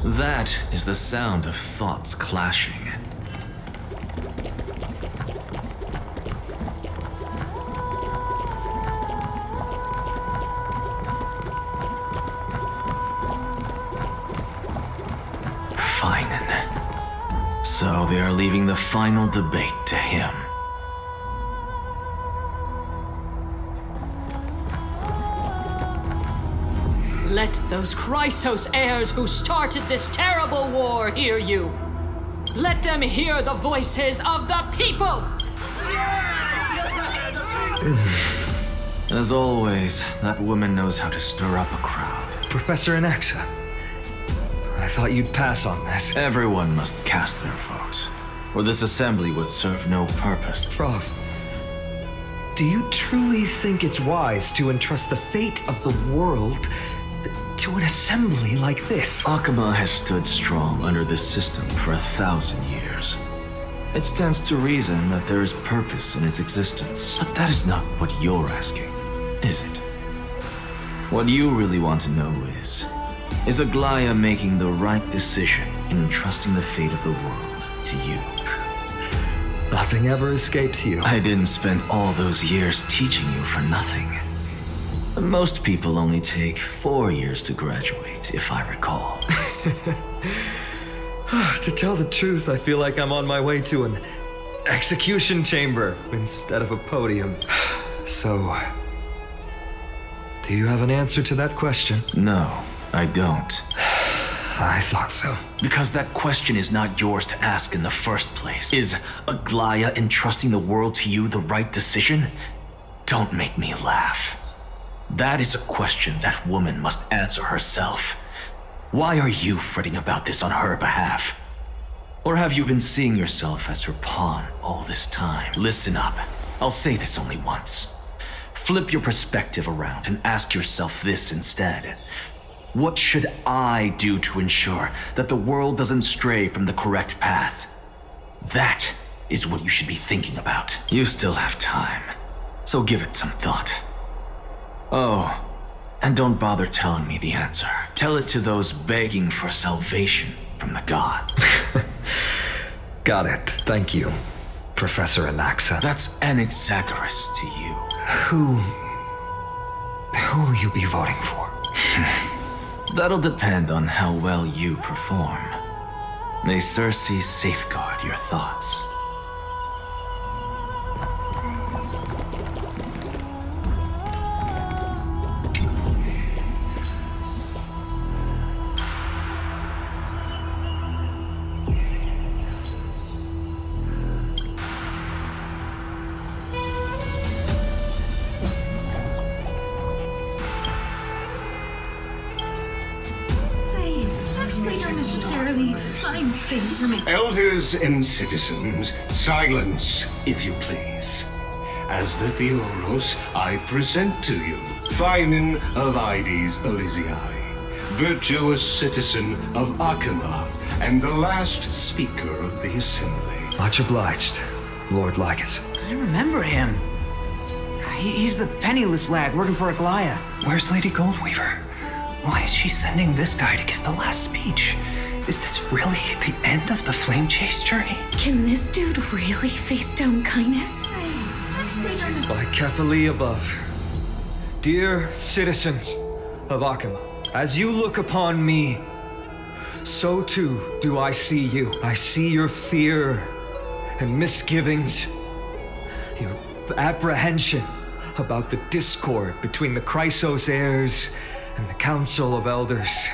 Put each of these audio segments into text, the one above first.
That is the sound of thoughts clashing. Finen. So they are leaving the final debate to him. Let those Chrysos heirs who started this terrible war hear you. Let them hear the voices of the people! As always, that woman knows how to stir up a crowd. Professor Anaxa, I thought you'd pass on this. Everyone must cast their vote, or this assembly would serve no purpose. Prof, do you truly think it's wise to entrust the fate of the world to an assembly like this? Akama has stood strong under this system for 1,000 years. It stands to reason that there is purpose in its existence. But that is not what you're asking, is it? What you really want to know is Aglaya making the right decision in entrusting the fate of the world to you? Nothing ever escapes you. I didn't spend all those years teaching you for nothing. Most people only take 4 years to graduate, if I recall. To tell the truth, I feel like I'm on my way to an execution chamber instead of a podium. So, do you have an answer to that question? No, I don't. I thought so. Because that question is not yours to ask in the first place. Is Aglaya entrusting the world to you the right decision? Don't make me laugh. That is a question that woman must answer herself. Why are you fretting about this on her behalf? Or have you been seeing yourself as her pawn all this time? Listen up. I'll say this only once. Flip your perspective around and ask yourself this instead. What should I do to ensure that the world doesn't stray from the correct path? That is what you should be thinking about. You still have time, so give it some thought. Oh, and don't bother telling me the answer. Tell it to those begging for salvation from the gods. Got it. Thank you, Professor Anaxa. That's Anaxagoras to you. Who will you be voting for? That'll depend on how well you perform. May Circe safeguard your thoughts. Elders and citizens, silence, if you please. As the Theoros, I present to you Phinen of Ides Elysiae, virtuous citizen of Akama, and the last speaker of the assembly. Much obliged, Lord Lycus. I remember him. He's the penniless lad working for Aglaya. Where's Lady Goldweaver? Why is she sending this guy to give the last speech? Is this really the end of the Flame Chase journey? Can this dude really face down kindness? By Kefali above. Dear citizens of Akama, as you look upon me, so too do I see you. I see your fear and misgivings, your apprehension about the discord between the Chrysos heirs and the Council of Elders,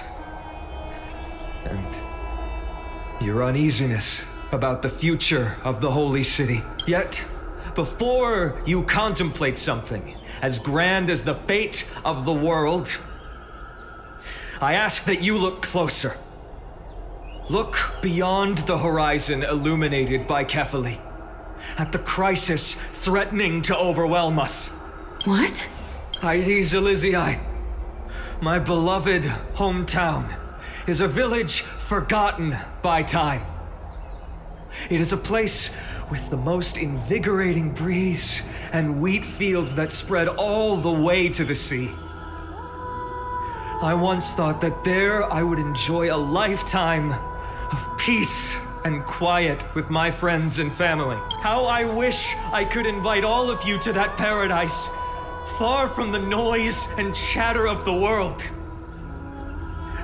and your uneasiness about the future of the Holy City. Yet, before you contemplate something as grand as the fate of the world, I ask that you look closer. Look beyond the horizon illuminated by Kefali, at the crisis threatening to overwhelm us. What? Ides Elysiae, my beloved hometown, is a village forgotten by time. It is a place with the most invigorating breeze and wheat fields that spread all the way to the sea. I once thought that there I would enjoy a lifetime of peace and quiet with my friends and family. How I wish I could invite all of you to that paradise, far from the noise and chatter of the world.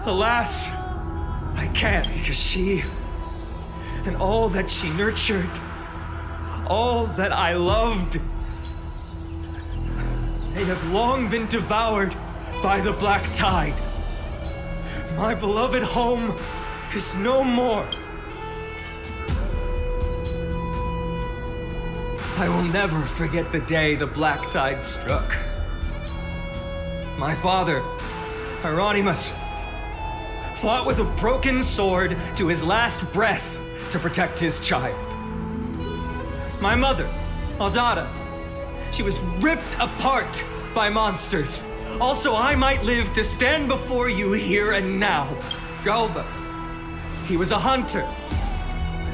Alas, I can't, because she and all that she nurtured, all that I loved, they have long been devoured by the black tide. My beloved home is no more. I will never forget the day the black tide struck. My father, Hieronymus, fought with a broken sword to his last breath to protect his child. My mother, Aldada, she was ripped apart by monsters. Also, I might live to stand before you here and now. Galba, he was a hunter.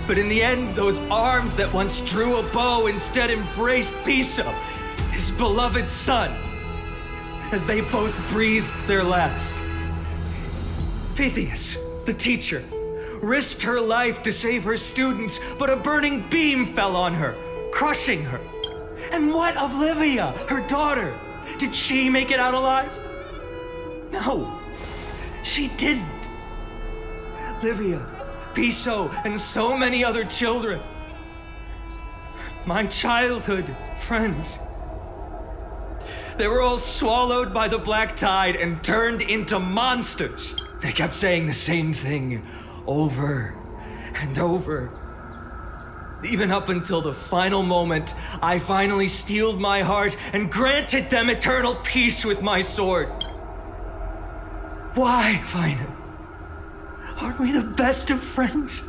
But in the end, those arms that once drew a bow instead embraced Piso, his beloved son, as they both breathed their last. Pythias, the teacher, risked her life to save her students, but a burning beam fell on her, crushing her. And what of Livia, her daughter? Did she make it out alive? No, she didn't. Livia, Piso, and so many other children. My childhood friends. They were all swallowed by the black tide and turned into monsters. They kept saying the same thing over and over. Even up until the final moment, I finally steeled my heart and granted them eternal peace with my sword. Why, Vina? Aren't we the best of friends?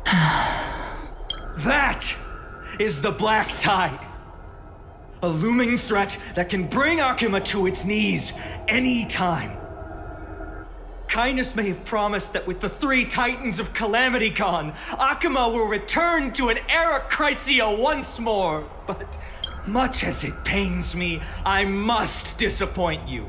That is the black tide. A looming threat that can bring Akuma to its knees any time. Kindness may have promised that with the 3 Titans of Calamity gone, Akuma will return to an era Chrysia once more. But much as it pains me, I must disappoint you.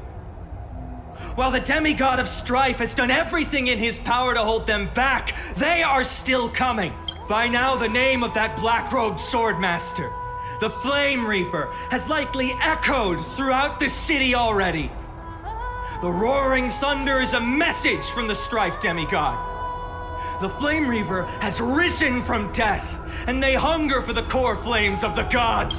While the demigod of strife has done everything in his power to hold them back, they are still coming. By now, the name of that black-robed swordmaster, the Flame Reaper, has likely echoed throughout the city already. The roaring thunder is a message from the strife demigod. The Flame Reaper has risen from death, and they hunger for the core flames of the gods.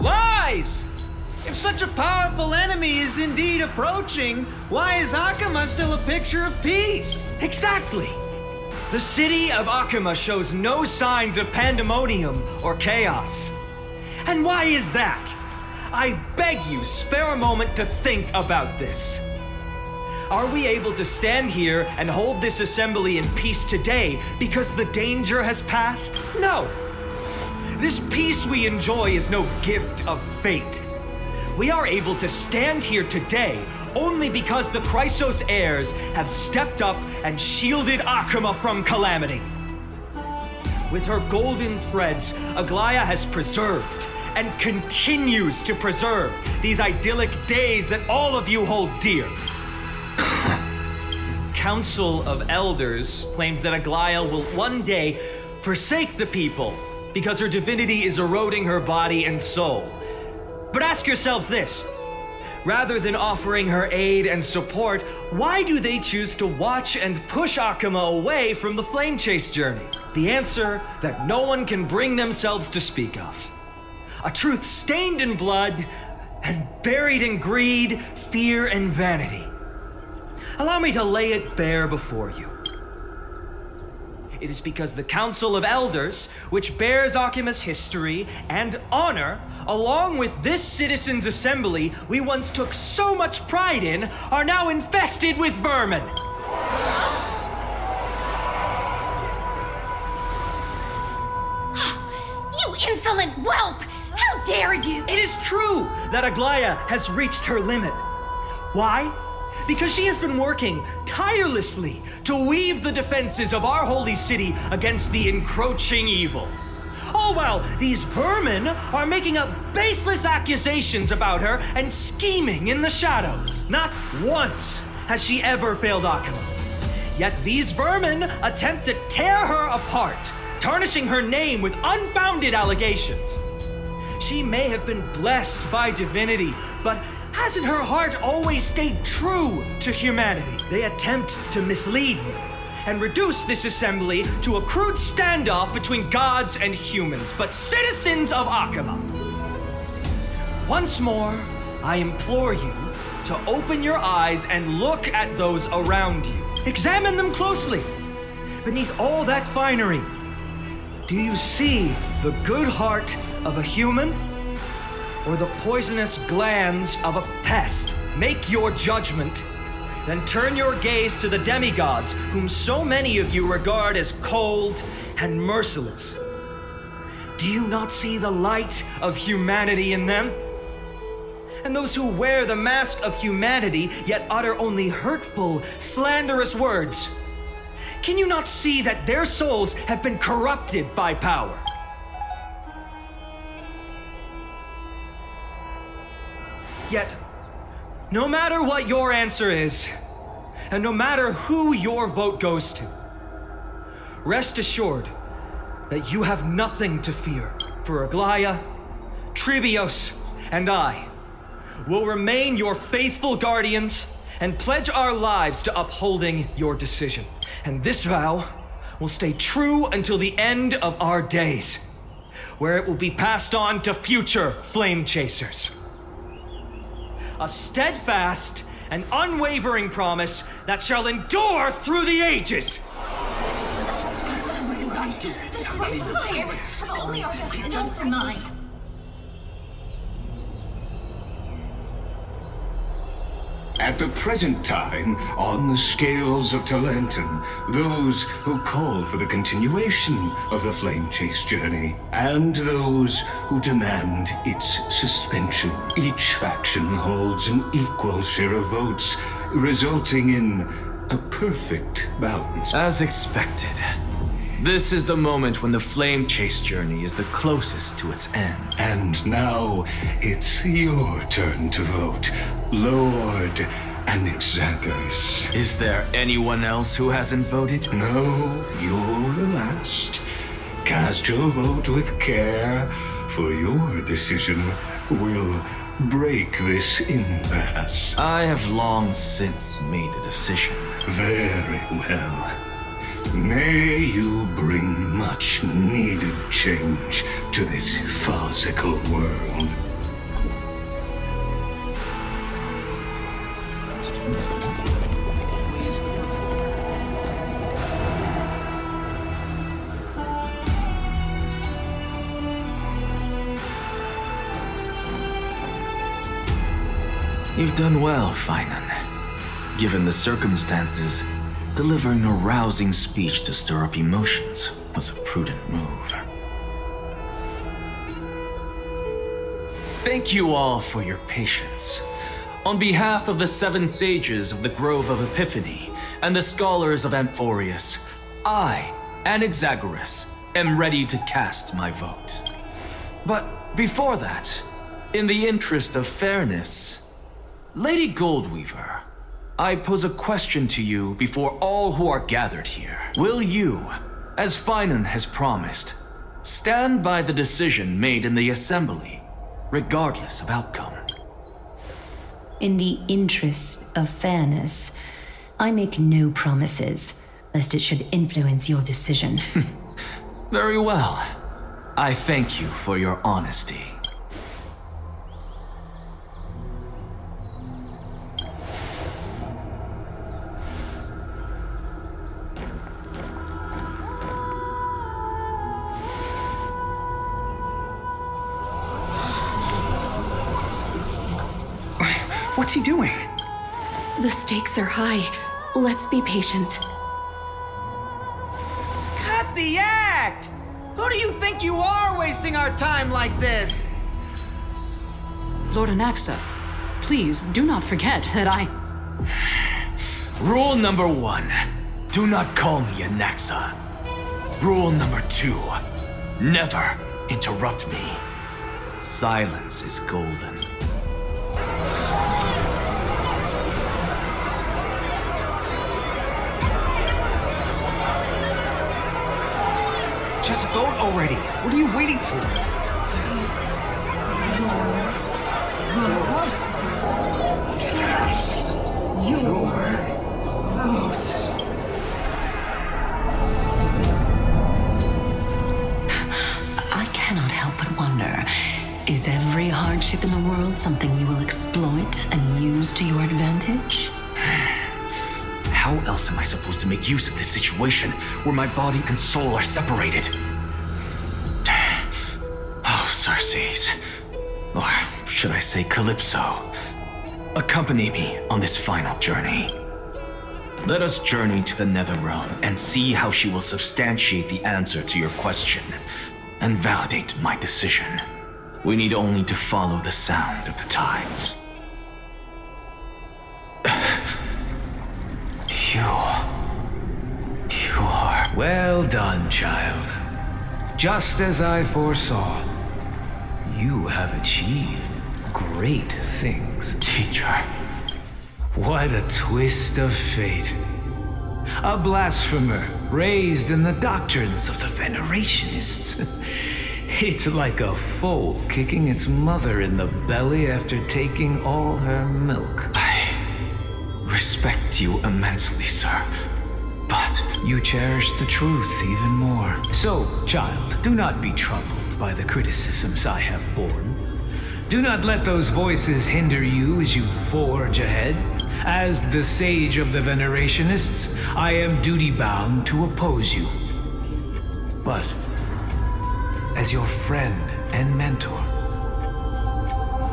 Lies! If such a powerful enemy is indeed approaching, why is Akuma still a picture of peace? Exactly! The city of Akuma shows no signs of pandemonium or chaos. And why is that? I beg you, spare a moment to think about this. Are we able to stand here and hold this assembly in peace today because the danger has passed? No. This peace we enjoy is no gift of fate. We are able to stand here today only because the Chrysos heirs have stepped up and shielded Akuma from calamity. With her golden threads, Aglaia has preserved and continues to preserve these idyllic days that all of you hold dear. Council of Elders claims that Aglaia will one day forsake the people because her divinity is eroding her body and soul. But ask yourselves this. Rather than offering her aid and support, why do they choose to watch and push Akuma away from the flame chase journey? The answer that no one can bring themselves to speak of. A truth stained in blood and buried in greed, fear, and vanity. Allow me to lay it bare before you. It is because the Council of Elders, which bears Akuma's history and honor, along with this citizens' assembly we once took so much pride in, are now infested with vermin. You insolent whelp! How dare you! It is true that Aglaia has reached her limit. Why? Because she has been working tirelessly to weave the defenses of our holy city against the encroaching evil. All while these vermin are making up baseless accusations about her and scheming in the shadows. Not once has she ever failed Akuma. Yet these vermin attempt to tear her apart, tarnishing her name with unfounded allegations. She may have been blessed by divinity, but hasn't her heart always stayed true to humanity? They attempt to mislead me and reduce this assembly to a crude standoff between gods and humans, but citizens of Akuma. Once more, I implore you to open your eyes and look at those around you. Examine them closely. Beneath all that finery, do you see the good heart of a human or the poisonous glands of a pest? Make your judgment, then turn your gaze to the demigods whom so many of you regard as cold and merciless. Do you not see the light of humanity in them? And those who wear the mask of humanity yet utter only hurtful, slanderous words. Can you not see that their souls have been corrupted by power? Yet, no matter what your answer is, and no matter who your vote goes to, rest assured that you have nothing to fear, for Aglaia, Tribios, and I will remain your faithful guardians and pledge our lives to upholding your decision. And this vow will stay true until the end of our days, where it will be passed on to future flame chasers. A steadfast and unwavering promise that shall endure through the ages. The Christmas heirs have only our best interests in mind. At the present time, on the scales of Talentum, those who call for the continuation of the Flame Chase journey, and those who demand its suspension. Each faction holds an equal share of votes, resulting in a perfect balance. As expected. This is the moment when the Flame Chase journey is the closest to its end. And now, it's your turn to vote, Lord Anixagris. Is there anyone else who hasn't voted? No, you're the last. Cast your vote with care, for your decision will break this impasse. I have long since made a decision. Very well. May you bring much needed change to this farcical world. You've done well, Finan. Given the circumstances, delivering a rousing speech to stir up emotions was a prudent move. Thank you all for your patience. On behalf of the 7 sages of the Grove of Epiphany and the scholars of Amphorius, I, Anixagris, am ready to cast my vote. But before that, in the interest of fairness, Lady Goldweaver, I pose a question to you before all who are gathered here. Will you, as Finan has promised, stand by the decision made in the assembly, regardless of outcome? In the interest of fairness, I make no promises, lest it should influence your decision. Very well. I thank you for your honesty. What's he doing? The stakes are high. Let's be patient. Cut the act! Who do you think you are wasting our time like this? Lord Anaxa, please do not forget that I... Rule number 1, do not call me Anaxa. Rule number 2, never interrupt me. Silence is golden. Just vote already. What are you waiting for? I cannot help but wonder, is every hardship in the world something you will exploit and use to your advantage? How else am I supposed to make use of this situation where my body and soul are separated? Oh, Circes. Or should I say Calypso? Accompany me on this final journey. Let us journey to the Netherrealm and see how she will substantiate the answer to your question and validate my decision. We need only to follow the sound of the tides. You are... Well done, child. Just as I foresaw, you have achieved great things. Teacher. What a twist of fate. A blasphemer raised in the doctrines of the Venerationists. It's like a foal kicking its mother in the belly after taking all her milk. I respect you immensely, sir. But you cherish the truth even more. So, child, do not be troubled by the criticisms I have borne. Do not let those voices hinder you as you forge ahead. As the sage of the Venerationists, I am duty-bound to oppose you. But, as your friend and mentor,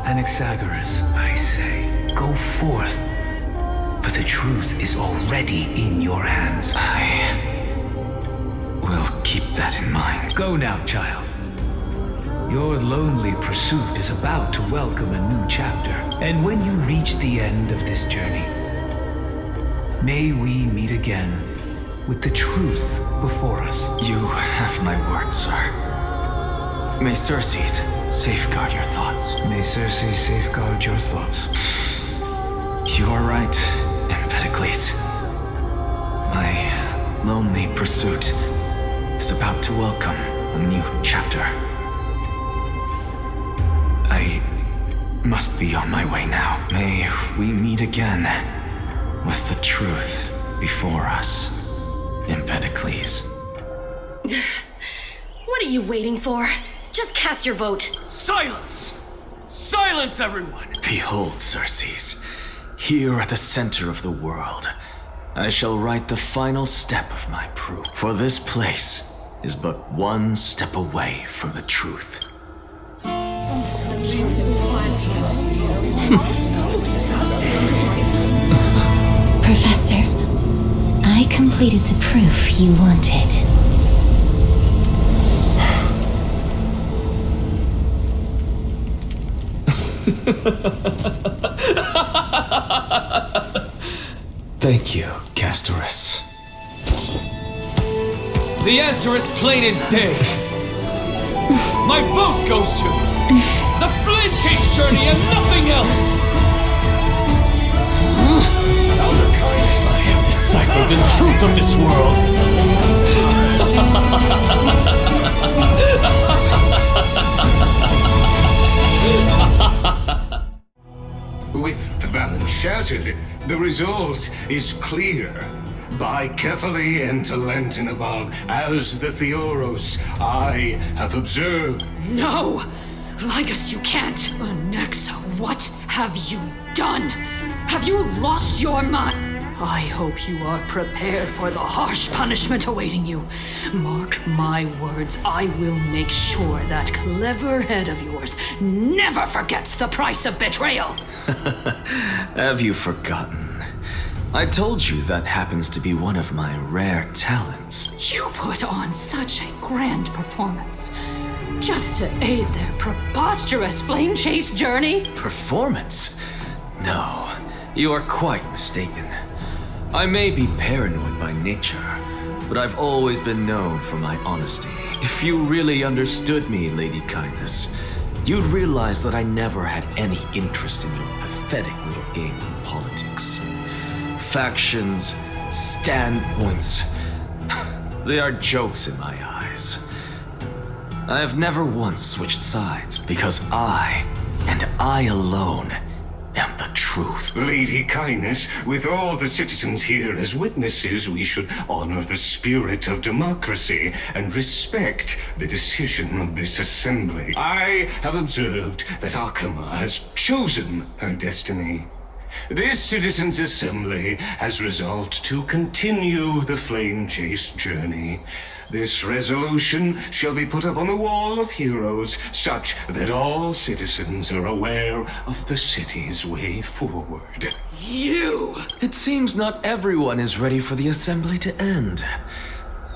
Anaxagoras, I say, go forth, for the truth is already in your hands. I will keep that in mind. Go now, child. Your lonely pursuit is about to welcome a new chapter. And when you reach the end of this journey, may we meet again with the truth before us. You have my word, sir. May Circes safeguard your thoughts. May Circes safeguard your thoughts. You are right, Empedocles. My lonely pursuit is about to welcome a new chapter. I must be on my way now. May we meet again with the truth before us, Empedocles. What are you waiting for? Just cast your vote. Silence! Silence, everyone! Behold, Circes. Here at the center of the world, I shall write the final step of my proof. For this place is but one step away from the truth. Professor, I completed the proof you wanted. Thank you, Castorus. The answer is plain as day. My vote goes to the Flint Chase journey and nothing else. I have deciphered the truth of this world. With the balance shattered, the result is clear. By carefully enter Lenten above, as the Theoros I have observed. No! Ligus, you can't! Nexa, what have you done? Have you lost your mind? I hope you are prepared for the harsh punishment awaiting you. Mark my words, I will make sure that clever head of yours never forgets the price of betrayal. Have you forgotten? I told you that happens to be one of my rare talents. You put on such a grand performance just to aid their preposterous flame chase journey. Performance? No, you are quite mistaken. I may be paranoid by nature, but I've always been known for my honesty. If you really understood me, Lady Kindness, you'd realize that I never had any interest in your pathetic little game of politics. Factions, standpoints, they are jokes in my eyes. I have never once switched sides because I, and I alone, am the truth. Lady Kindness, with all the citizens here as witnesses, we should honor the spirit of democracy and respect the decision of this assembly. I have observed that Akama has chosen her destiny. This citizens' assembly has resolved to continue the flame chase journey. This resolution shall be put up on the wall of heroes, such that all citizens are aware of the city's way forward. You! It seems not everyone is ready for the assembly to end.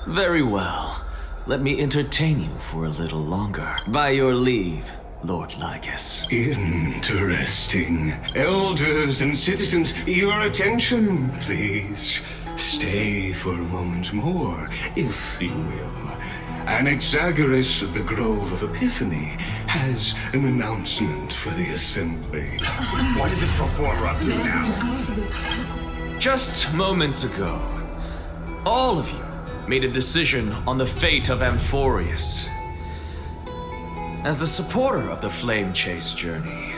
Very well. Let me entertain you for a little longer. By your leave, Lord Lygus. Interesting. Elders and citizens, your attention, please. Stay for a moment more, if you will. Anaxagoras of the Grove of Epiphany has an announcement for the assembly. What is this performer up to now? Just moments ago, all of you made a decision on the fate of Amphorius. As a supporter of the Flame Chase journey,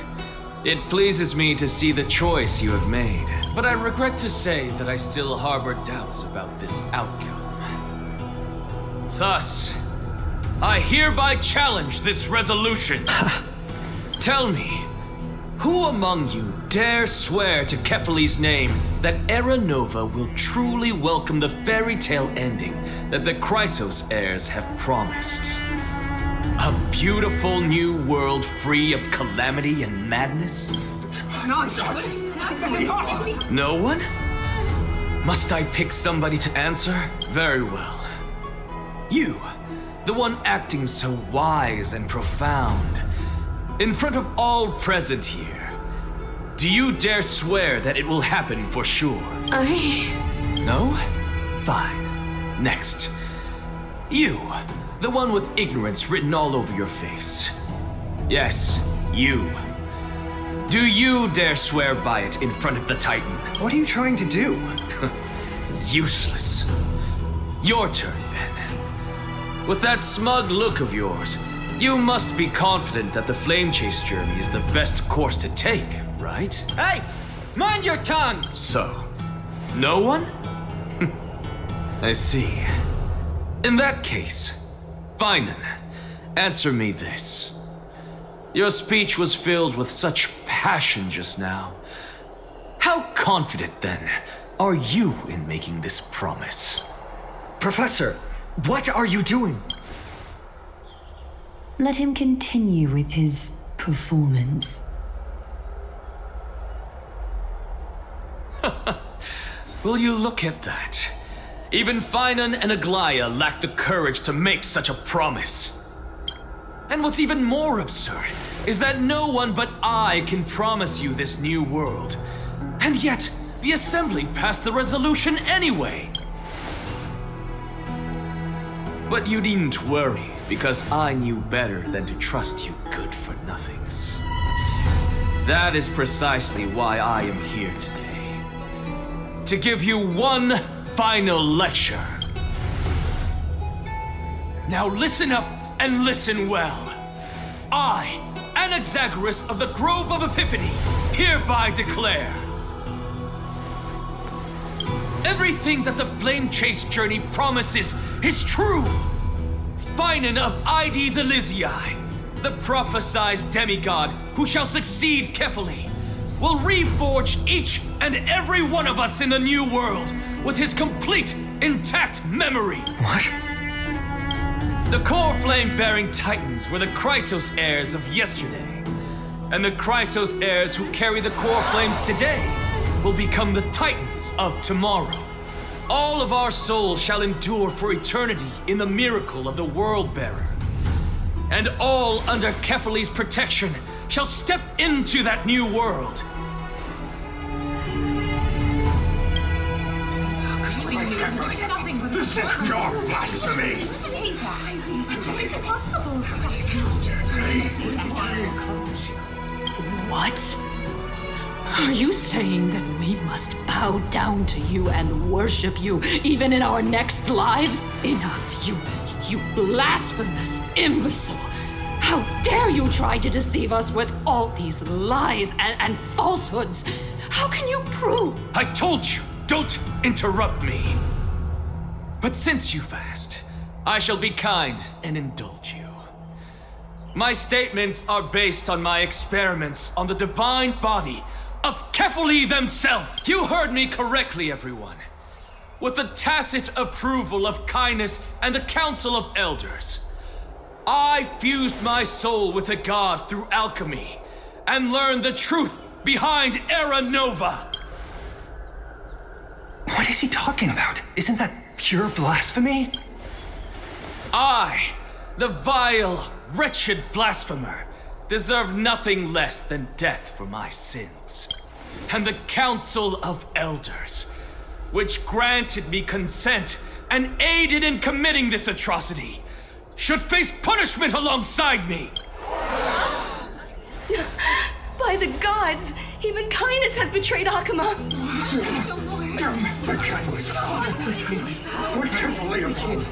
it pleases me to see the choice you have made, but I regret to say that I still harbor doubts about this outcome. Thus, I hereby challenge this resolution. Tell me, who among you dare swear to Kefali's name that Era Nova will truly welcome the fairy tale ending that the Chrysos heirs have promised? A beautiful new world free of calamity and madness? No one? Must I pick somebody to answer? Very well. You, the one acting so wise and profound, in front of all present here, do you dare swear that it will happen for sure? No? Fine. Next. You, the one with ignorance written all over your face. Yes, you. Do you dare swear by it in front of the Titan? What are you trying to do? Useless. Your turn, then. With that smug look of yours, you must be confident that the Flame Chase journey is the best course to take, right? Hey! Mind your tongue! So, no one? I see. In that case, fine then. Answer me this. Your speech was filled with such passion just now. How confident, then, are you in making this promise? Professor, what are you doing? Let him continue with his performance. Will you look at that? Even Finan and Aglaia lack the courage to make such a promise. And what's even more absurd is that no one but I can promise you this new world. And yet, the Assembly passed the resolution anyway. But you needn't worry, because I knew better than to trust you good-for-nothings. That is precisely why I am here today. To give you one final lecture. Now listen up and listen well. I, Anaxagoras of the Grove of Epiphany, hereby declare everything that the Flame Chase journey promises is true. Finan of Ides Elysiae, the prophesized demigod who shall succeed Kefali, will reforge each and every one of us in the new world with his complete, intact memory. What? The core flame-bearing titans were the Chrysos heirs of yesterday, and the Chrysos heirs who carry the core flames today will become the titans of tomorrow. All of our souls shall endure for eternity in the miracle of the World-Bearer. And all under Kefali's protection shall step into that new world. This is pure blasphemy! It's impossible. What? Are you saying that we must bow down to you and worship you even in our next lives? Enough, you blasphemous imbecile! How dare you try to deceive us with all these lies and falsehoods? How can you prove? I told you, don't interrupt me. But since you've asked, I shall be kind and indulge you. My statements are based on my experiments on the divine body of Kefali themselves. You heard me correctly, everyone. With the tacit approval of Kindness and the Council of Elders, I fused my soul with the god through alchemy and learned the truth behind Era Nova. What is he talking about? Isn't that pure blasphemy? I, the vile, wretched blasphemer, deserve nothing less than death for my sins. And the Council of Elders, which granted me consent and aided in committing this atrocity, should face punishment alongside me. By the gods, even Kindness has betrayed Akuma. The catalyst. We're carefully afloat.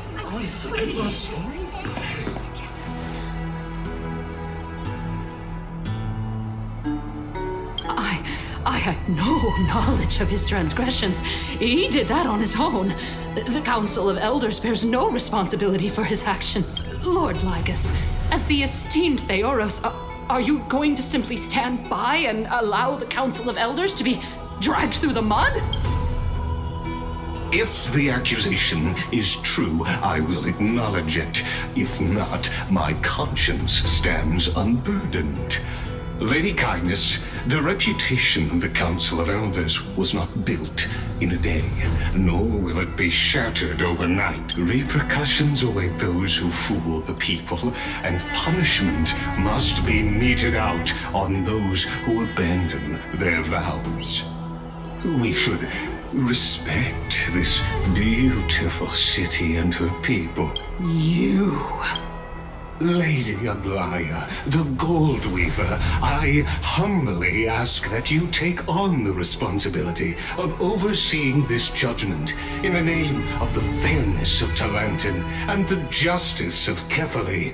I had no knowledge of his transgressions. He did that on his own. The Council of Elders bears no responsibility for his actions. Lord Lygus, as the esteemed Theoros, are you going to simply stand by and allow the Council of Elders to be dragged through the mud? If the accusation is true, I will acknowledge it. If not, my conscience stands unburdened. Lady Kindness, the reputation of the Council of Elders was not built in a day, nor will it be shattered overnight. Repercussions await those who fool the people, and punishment must be meted out on those who abandon their vows. We should respect this beautiful city and her people. You... Lady Aglaia, the Gold Weaver, I humbly ask that you take on the responsibility of overseeing this judgment in the name of the fairness of Talantin and the justice of Kefali.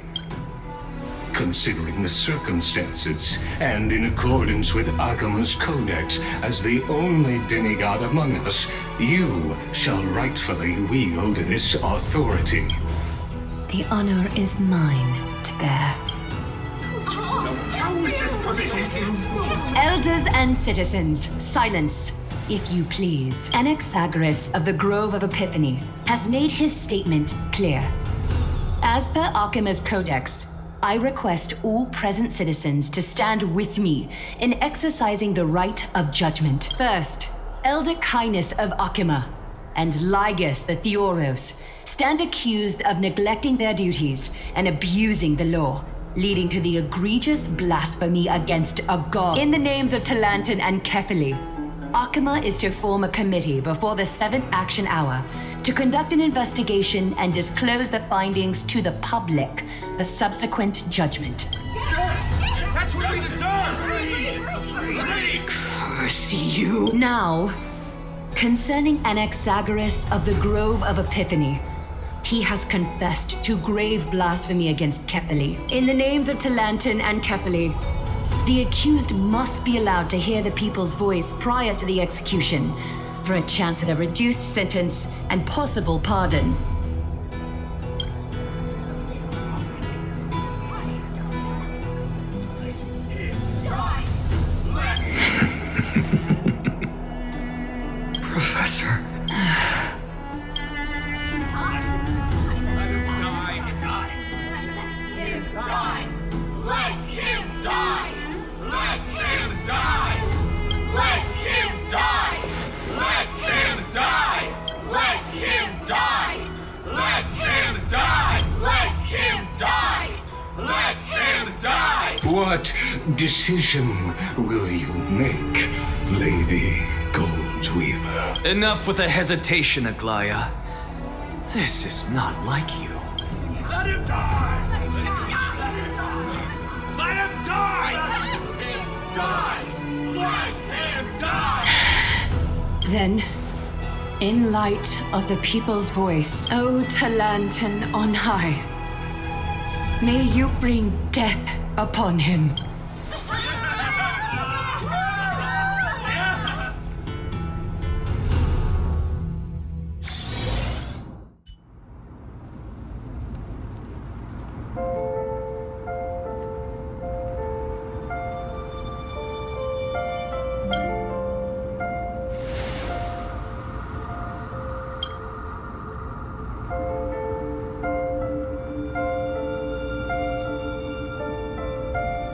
Considering the circumstances, and in accordance with Akuma's codex as the only demigod among us, you shall rightfully wield this authority. The honor is mine to bear. How is this permitted? Elders and citizens, silence, if you please. Anaxagoras of the Grove of Epiphany has made his statement clear. As per Akuma's codex, I request all present citizens to stand with me in exercising the right of judgment. First, Elder Kindness of Akuma and Lygus the Theoros stand accused of neglecting their duties and abusing the law, leading to the egregious blasphemy against a god. In the names of Talantin and Kefali, Akuma is to form a committee before the 7th action hour to conduct an investigation and disclose the findings to the public, the subsequent judgment. Yes! That's what we deserve! Curse you. Now, concerning Anaxagoras of the Grove of Epiphany, he has confessed to grave blasphemy against Kefali. In the names of Talantin and Kefali, the accused must be allowed to hear the people's voice prior to the execution, for a chance at a reduced sentence and possible pardon. Professor. What decision will you make, Lady Goldweaver? Enough with the hesitation, Aglaia. This is not like you. Let him die! Let him die! Let him die! Let him die! Then, in light of the people's voice, O Talantan on high, may you bring death upon him.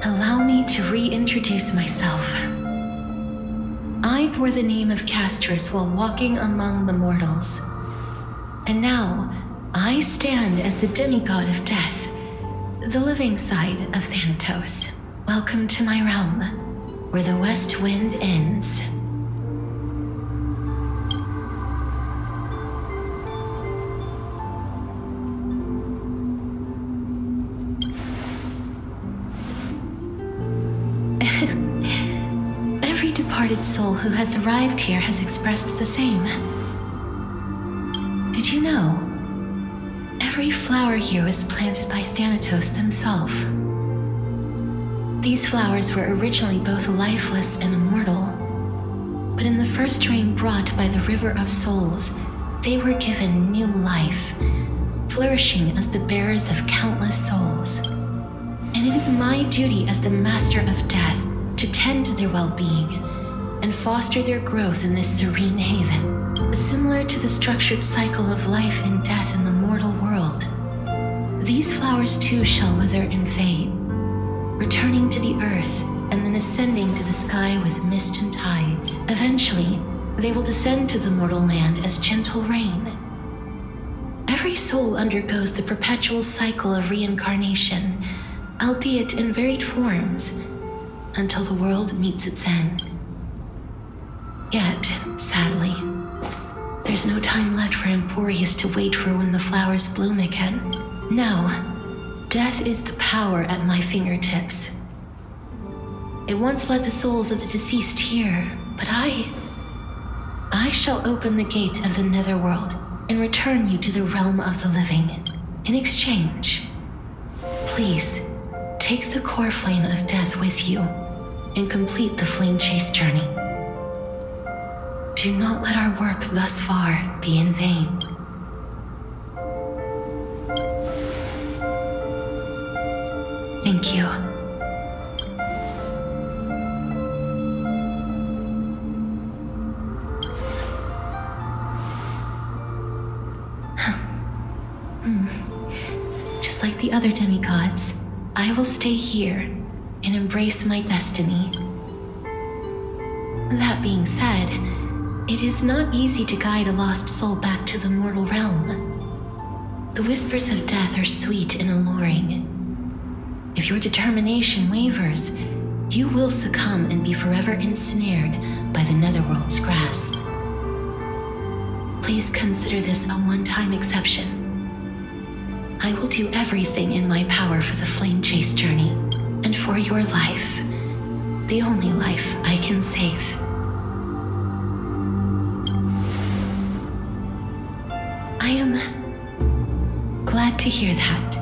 Allow me to reintroduce myself. I bore the name of Castris while walking among the mortals. And now, I stand as the demigod of death, the living side of Thanatos. Welcome to my realm, where the west wind ends. Every departed soul who has arrived here has expressed the same. Did you know? Every flower here was planted by Thanatos themselves. These flowers were originally both lifeless and immortal, but in the first rain brought by the River of Souls, they were given new life, flourishing as the bearers of countless souls. And it is my duty as the Master of Death to tend to their well-being and foster their growth in this serene haven. Similar to the structured cycle of life and death in the mortal world, these flowers too shall wither and fade, returning to the earth and then ascending to the sky with mist and tides. Eventually, they will descend to the mortal land as gentle rain. Every soul undergoes the perpetual cycle of reincarnation, albeit in varied forms, until the world meets its end. Yet, sadly, there's no time left for Emporius to wait for when the flowers bloom again. Now, death is the power at my fingertips. It once led the souls of the deceased here, but I shall open the gate of the netherworld and return you to the realm of the living. In exchange, please take the core flame of death with you and complete the flame chase journey. Do not let our work thus far be in vain. Thank you. Just like the other demigods, I will stay here and embrace my destiny. That being said, it is not easy to guide a lost soul back to the mortal realm. The whispers of death are sweet and alluring. If your determination wavers, you will succumb and be forever ensnared by the netherworld's grasp. Please consider this a one-time exception. I will do everything in my power for the flame chase journey, and for your life, the only life I can save. I am glad to hear that.